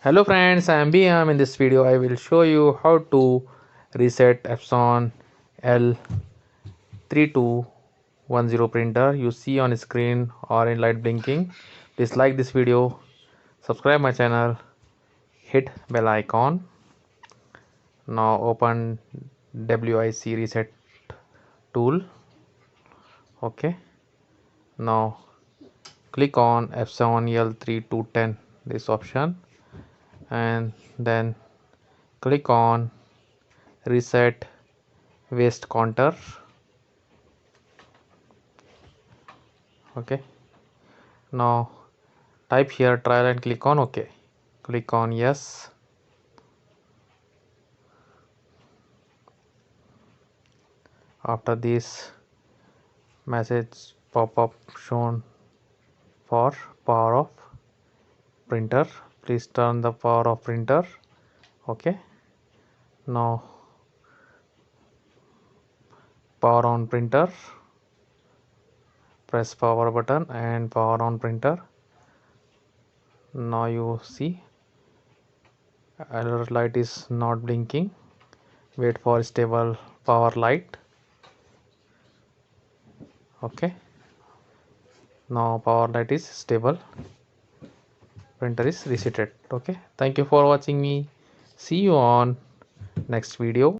Hello friends, I am BM. In this video I will show you how to reset Epson L3210 printer you see on screen or in light blinking. Please like this video, subscribe my channel, hit bell icon. Now open WIC reset tool. Okay, now click on Epson L3210, this option, and then click on reset waste counter. Okay, now type here trial and click on OK. Click on yes. After this message pop up shown for power off printer, please turn the power off printer. Okay, now power on printer, press power button and power on printer. Now you see alert light is not blinking. Wait for stable power light. Okay, now power light is stable, printer is resetted. Okay, thank you for watching me. See you on next video.